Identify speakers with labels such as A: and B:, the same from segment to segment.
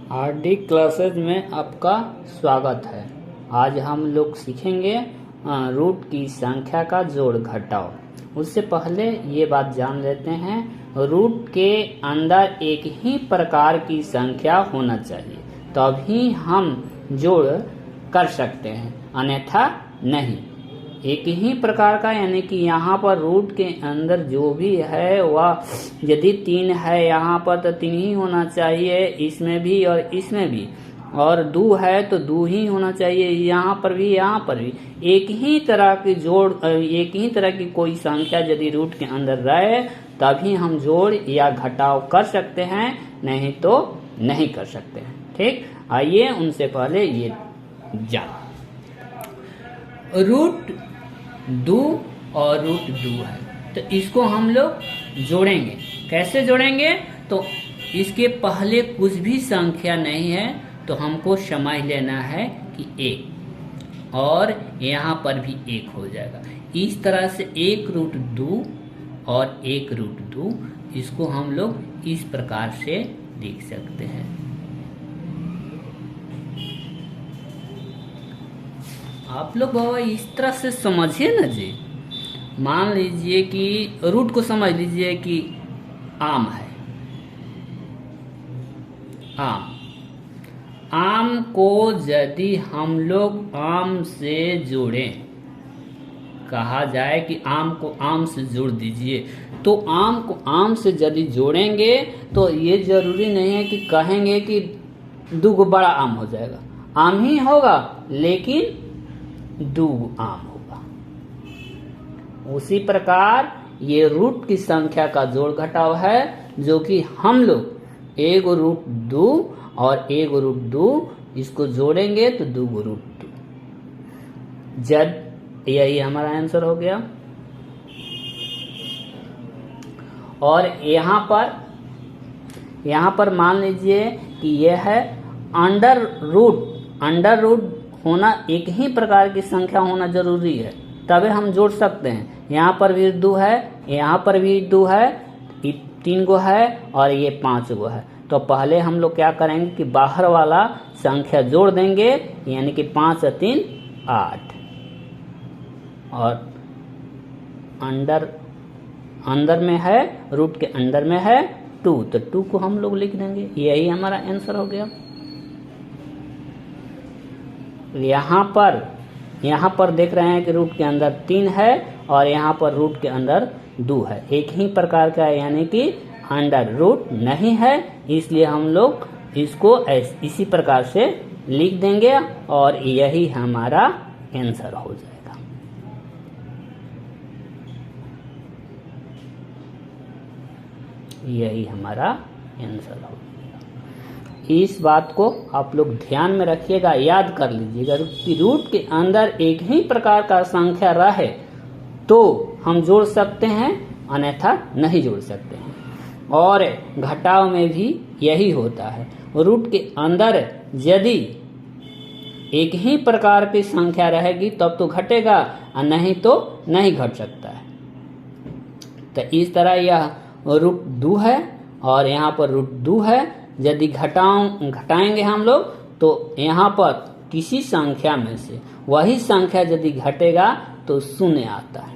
A: RD classes में आपका स्वागत है। आज हम लोग सीखेंगे रूट की संख्या का जोड़ घटाव। उससे पहले ये बात जान लेते हैं, रूट के अंदर एक ही प्रकार की संख्या होना चाहिए तभी हम जोड़ कर सकते हैं, अन्यथा नहीं। एक ही प्रकार का यानी कि यहाँ पर रूट के अंदर जो भी है वह यदि 3 है यहाँ पर तो 3 ही होना चाहिए, इसमें भी और इसमें भी। और 2 है तो 2 ही होना चाहिए यहाँ पर भी यहाँ पर भी। एक ही तरह की जोड़, एक ही तरह की कोई संख्या यदि रूट के अंदर रहे तभी हम जोड़ या घटाव कर सकते हैं, नहीं तो नहीं कर सकते हैं। ठीक, आइए उनसे पहले ये जान रूट 2 और रूट 2 है तो इसको हम लोग जोड़ेंगे। कैसे जोड़ेंगे? तो इसके पहले कुछ भी संख्या नहीं है तो हमको समझ लेना है कि 1 और यहाँ पर भी 1 हो जाएगा। इस तरह से 1 रूट 2 और 1 रूट 2 इसको हम लोग इस प्रकार से लिख सकते हैं। आप लोग बाबा इस तरह से समझिए ना जी। मान लीजिए कि रूट को समझ लीजिए कि आम है। आम को यदि हम लोग आम से जोड़ें, कहा जाए कि आम को आम से जोड़ दीजिए, तो आम को आम से यदि जोड़ेंगे तो ये जरूरी नहीं है कि कहेंगे कि 2 बड़ा आम हो जाएगा। आम ही होगा लेकिन 2 आम होगा। उसी प्रकार ये रूट की संख्या का जोड़ घटाव है, जो कि हम लोग 1 रूट 2 और 1 रूट 2 इसको जोड़ेंगे तो 2 रूट 2। जब यही हमारा आंसर हो गया। और यहाँ पर मान लीजिए कि यह है अंडर रूट होना, एक ही प्रकार की संख्या होना जरूरी है तभी हम जोड़ सकते हैं। यहाँ पर भी 2 है, यहाँ पर भी 2 है, 3 गो है और ये 5 गो है। तो पहले हम लोग क्या करेंगे कि बाहर वाला संख्या जोड़ देंगे, यानी कि 5 और 3 8 और अंदर में है, रूट के अंदर में है 2, तो 2 को हम लोग लिख देंगे। यही हमारा आंसर हो गया। यहाँ पर देख रहे हैं कि रूट के अंदर 3 है और यहाँ पर रूट के अंदर 2 है। एक ही प्रकार का यानी कि अंडर रूट नहीं है, इसलिए हम लोग इसको इसी प्रकार से लिख देंगे और यही हमारा आंसर हो जाएगा। यही हमारा आंसर हो जाएगा। इस बात को आप लोग ध्यान में रखिएगा, याद कर लीजिएगा कि रूट के अंदर एक ही प्रकार का संख्या रहे तो हम जोड़ सकते हैं, अन्यथा नहीं जोड़ सकते हैं। और घटाव में भी यही होता है। रूट के अंदर यदि एक ही प्रकार की संख्या रहेगी तब तो घटेगा और नहीं तो नहीं घट सकता है। तो इस तरह यह रूट 2 है और यहाँ पर रूट 2 है। यदि घटाएंगे हम लोग तो यहाँ पर किसी संख्या में से वही संख्या यदि घटेगा तो 0 आता है।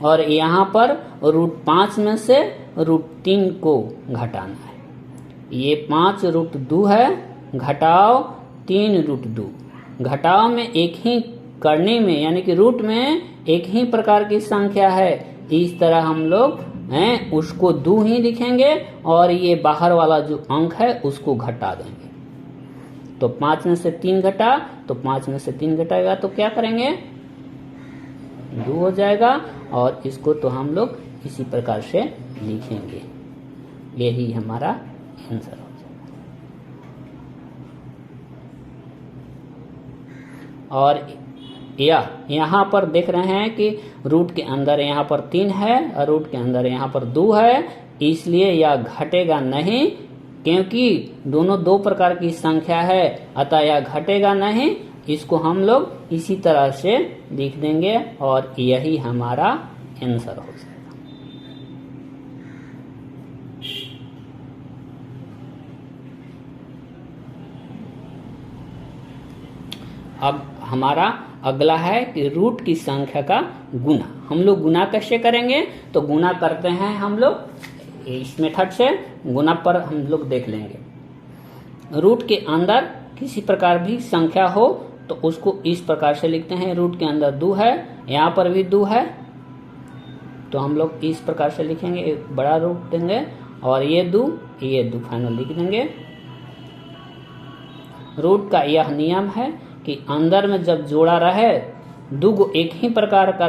A: और यहाँ पर रूट 5 में से रूट 3 को घटाना है। ये 5 रूट 2 है, घटाव 3 रूट 2। घटाव में एक ही करने में यानी कि रूट में एक ही प्रकार की संख्या है, इस तरह हम लोग हैं उसको 2 ही लिखेंगे और ये बाहर वाला जो अंक है उसको घटा देंगे। तो 5 में से 3 घटा तो 5 में से 3 घटाएगा तो क्या करेंगे, 2 हो जाएगा। और इसको तो हम लोग इसी प्रकार से लिखेंगे। यही हमारा आंसर हो जाएगा। और यहाँ पर देख रहे हैं कि रूट के अंदर यहाँ पर 3 है और रूट के अंदर यहाँ पर 2 है, इसलिए यह घटेगा नहीं, क्योंकि दोनों 2 प्रकार की संख्या है, अतः यह घटेगा नहीं। इसको हम लोग इसी तरह से लिख देंगे और यही हमारा आंसर हो जाएगा। अब हमारा अगला है कि रूट की संख्या का गुना। हम लोग गुना कैसे करेंगे? तो गुना करते हैं हम लोग इस मेथड से। गुना पर हम लोग देख लेंगे। रूट के अंदर किसी प्रकार भी संख्या हो तो उसको इस प्रकार से लिखते हैं। रूट के अंदर 2 है, यहाँ पर भी 2 है, तो हम लोग इस प्रकार से लिखेंगे, एक बड़ा रूट देंगे और ये 2 फाइनल लिख देंगे। रूट का यह नियम है कि अंदर में जब जोड़ा रहे, 2 एक ही प्रकार का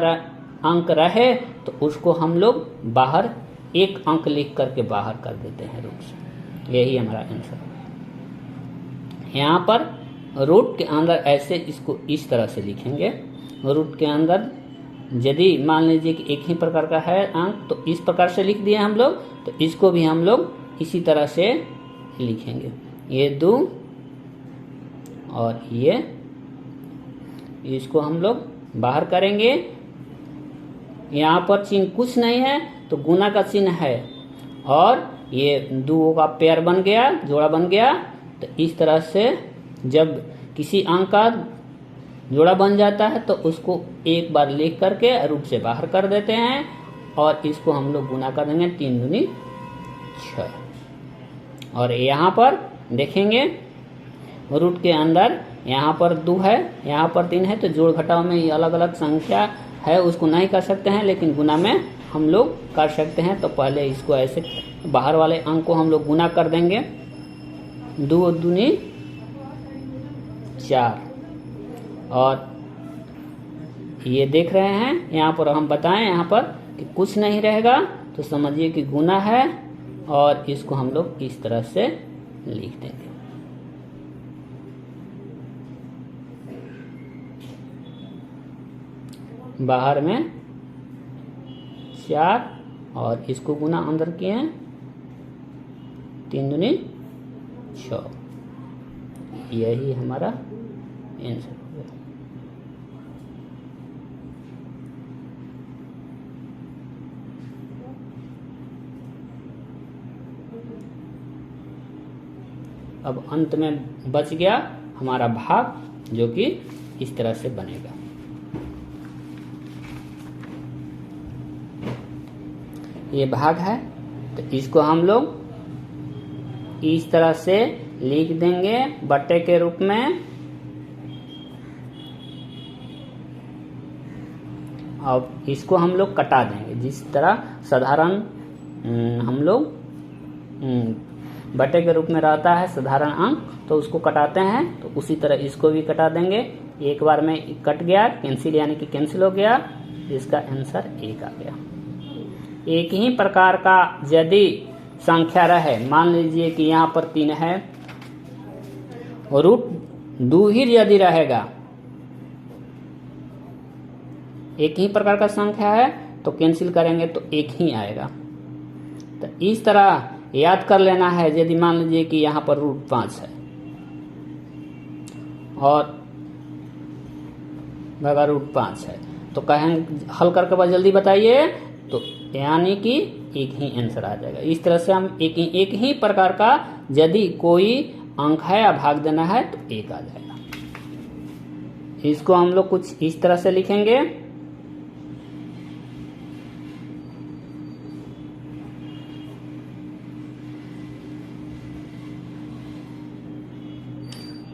A: अंक रहे तो उसको हम लोग बाहर एक अंक लिख करके बाहर कर देते हैं रूट से। यही हमारा आंसर है। यहाँ पर रूट के अंदर ऐसे इसको इस तरह से लिखेंगे। रूट के अंदर यदि मान लीजिए कि एक ही प्रकार का है अंक तो इस प्रकार से लिख दिए हम लोग, तो इसको भी हम लोग इसी तरह से लिखेंगे। ये 2 और ये, इसको हम लोग बाहर करेंगे। यहाँ पर चिन्ह कुछ नहीं है तो गुना का चिन्ह है और ये 2 का पेयर बन गया, जोड़ा बन गया। तो इस तरह से जब किसी अंक का जोड़ा बन जाता है तो उसको एक बार लिख करके रूट से बाहर कर देते हैं और इसको हम लोग गुना कर देंगे। 3 दूनी 6। और यहाँ पर देखेंगे रूट के अंदर यहाँ पर 2 है, यहाँ पर 3 है, तो जोड़ घटाव में ये अलग अलग संख्या है, उसको नहीं कर सकते हैं, लेकिन गुना में हम लोग कर सकते हैं। तो पहले इसको ऐसे बाहर वाले अंक को हम लोग गुना कर देंगे। 2 दूनी 4। और ये देख रहे हैं यहाँ पर हम बताएं यहाँ पर कि कुछ नहीं रहेगा तो समझिए कि गुना है और इसको हम लोग इस तरह से लिख देंगे। बाहर में 4 और इसको गुना अंदर किए हैं, 3 दूनी 6। यही हमारा आंसर हो गया। अब अंत में बच गया हमारा भाग, जो कि इस तरह से बनेगा। ये भाग है तो इसको हम लोग इस तरह से लिख देंगे बट्टे के रूप में। अब इसको हम लोग कटा देंगे जिस तरह साधारण हम लोग बट्टे के रूप में रहता है साधारण अंक, तो उसको कटाते हैं, तो उसी तरह इसको भी कटा देंगे। एक बार में कट गया, कैंसिल यानी कि कैंसिल हो गया, इसका आंसर 1 आ गया। एक ही प्रकार का यदि संख्या रहे, मान लीजिए कि यहाँ पर 3 है और रूट 2 ही यदि रहेगा, एक ही प्रकार का संख्या है तो कैंसिल करेंगे तो 1 ही आएगा। तो इस तरह याद कर लेना है। यदि मान लीजिए कि यहाँ पर रूट 5 है और बगा रूट 5 है, तो कहेंगे हल करके बाद जल्दी बताइए, तो यानी कि 1 ही आंसर आ जाएगा। इस तरह से हम एक ही प्रकार का यदि कोई अंक है या भाग देना है तो 1 आ जाएगा। इसको हम लोग कुछ इस तरह से लिखेंगे।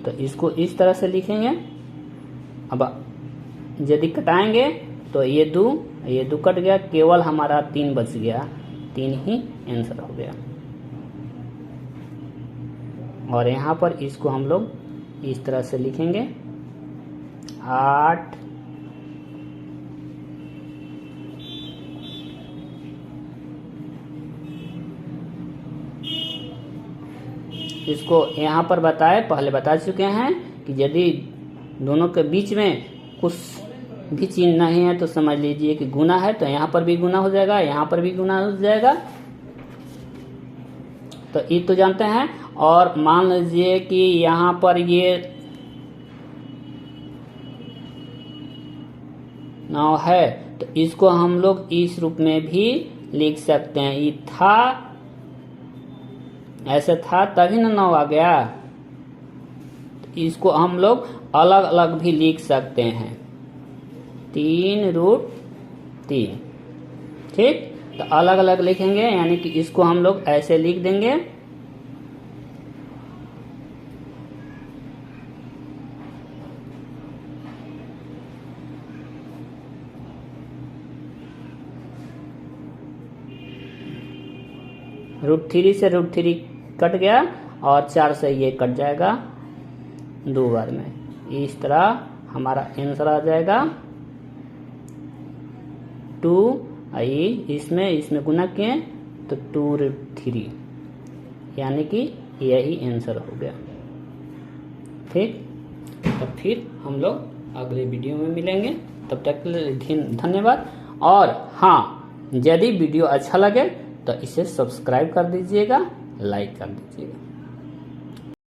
A: तो इसको इस तरह से लिखेंगे। अब यदि कटाएंगे तो ये 2 कट गया, केवल हमारा 3 बच गया, 3 ही आंसर हो गया। और यहाँ पर इसको हम लोग इस तरह से लिखेंगे 8 इसको यहाँ पर पहले बता चुके हैं कि यदि दोनों के बीच में कुछ भी चिन्ह नहीं है तो समझ लीजिए कि गुना है, तो यहाँ पर भी गुना हो जाएगा, यहाँ पर भी गुना हो जाएगा। तो ये तो जानते हैं। और मान लीजिए कि यहाँ पर ये 9 है तो इसको हम लोग इस रूप में भी लिख सकते हैं। ये था, ऐसे था तभी ना 9 आ गया। इसको हम लोग अलग अलग भी लिख सकते हैं, 3√3। ठीक, तो अलग अलग लिखेंगे, यानी कि इसको हम लोग ऐसे लिख देंगे, √3 से √3 कट गया और 4 से ये कट जाएगा 2 बार में। इस तरह हमारा आंसर आ जाएगा 2, इसमें गुना किए तो 2√3, यानी कि यही आंसर हो गया। ठीक, तो फिर हम लोग अगले वीडियो में मिलेंगे, तब तक के लिए धन्यवाद। और हाँ, यदि वीडियो अच्छा लगे तो इसे सब्सक्राइब कर दीजिएगा, लाइक कर दीजिएगा।